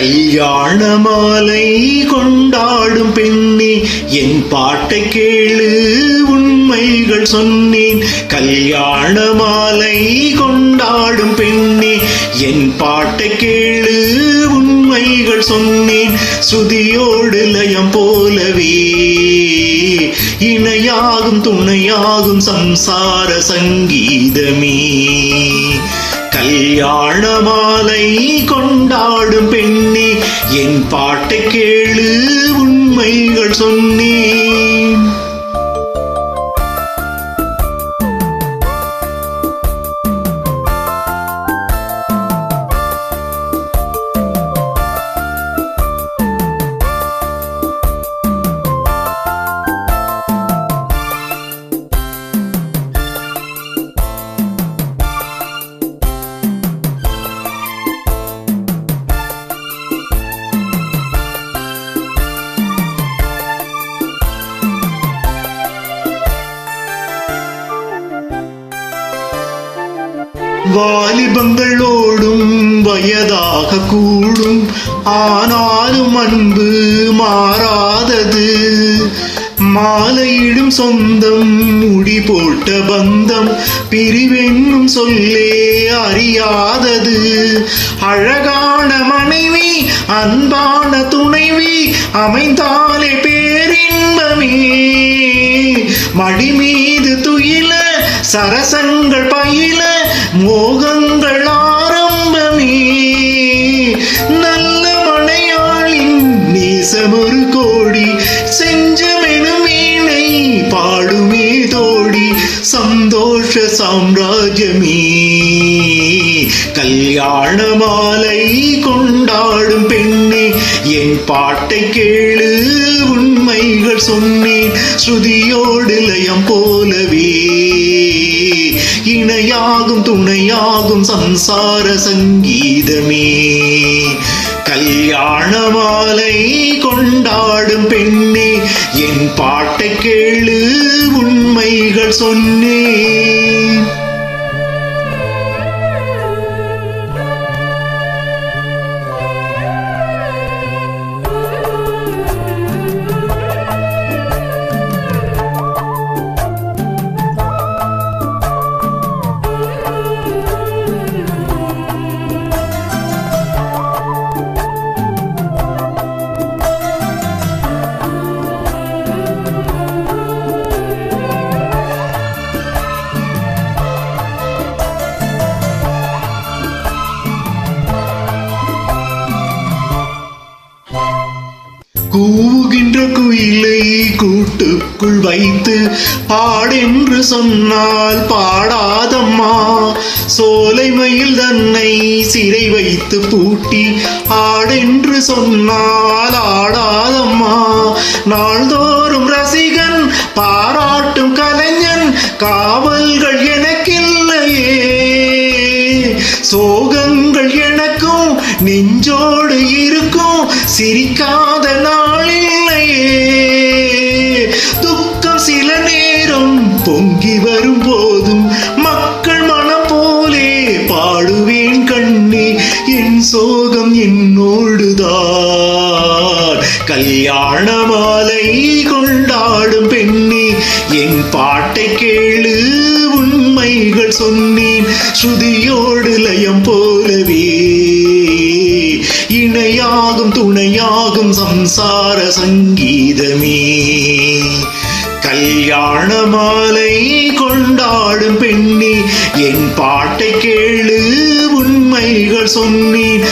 கல்யாண மாலை கொண்டாடும் பெண்ணே, என் பாட்டை கேளு உண்மைகள் சொன்னேன். கல்யாண மாலை கொண்டாடும் பெண்ணே, என் பாட்டை கேளு உண்மைகள் சொன்னேன். ஸ்ருதியோடு லயம் போலவே இணையாகும் துணையாகும் சம்சார சங்கீதமே. கல்யாண மாலை கொண்டாடும் பெண்ணே, என் பாட்டை கேளு உண்மைகள் சொன்னேன். வாலிபங்களோடும் வயதாக கூடும், ஆனாலும் அன்பு மாறாதது. மாலையிடும் சொந்தம் முடி போட்ட பந்தம் பிரிவென்னும் சொல்லே அறியாதது. அழகான மனைவி அன்பான துணைவி அமைந்தாலே பேரின்பமே. மடி மீது துயில சரசங்கள் பயில மோகங்கள் ஆரம்பமே. நல்ல மனையாளின் நேசமொரு கோடி, செஞ்சமெனும் வீணை பாடுமே தோடி, சந்தோஷ சாம்ராஜ்யமே. கல்யாண மாலை கொண்டாடும் பெண்ணே, என் பாட்டை கேளு உண்மைகள் சொன்னேன். ஸ்ருதியோடு லயம் போலவே இணையாகும் துணையாகும் சம்சார சங்கீதமே. கல்யாண மாலை கொண்டாடும் பெண்ணே, என் பாட்டை கேளு உண்மைகள் சொன்னேன். கூவுகின்ற குயிலை கூட்டுக்குள் வைத்து பாடென்று சொன்னால் பாடாதம்மா. சோலை மயில் தன்னை சிறை வைத்து பூட்டி ஆடென்று சொன்னால் ஆடாதம்மா. நாள்தோறும் ரசிகன் பாராட்டும் கலைஞன் காவல்கள் எனக்கில்லையே. சோகங்கள் எனக்கும் நெஞ்சோடு இருக்கும், சிரிக்காத நாளில்லையே. துக்கம் சில நேரம் பொங்கி வரும் போதும் மக்கள் மனம் போலே பாடுவேன் கண்ணே. என் சோகம் என்னோடுதான். கல்யாண மாலை கொண்டாடும் பெண்ணே, என் பாட்டை கேளு உண்மைகள் சொன்னேன். ஸ்ருதியோடு லயம் போலவே இணையாகும் துணையாகும் சம்சார சங்கீதமே. கல்யாண மாலை கொண்டாடும் பெண்ணே, என் பாட்டை கேளு உண்மைகள் சொன்னேன்.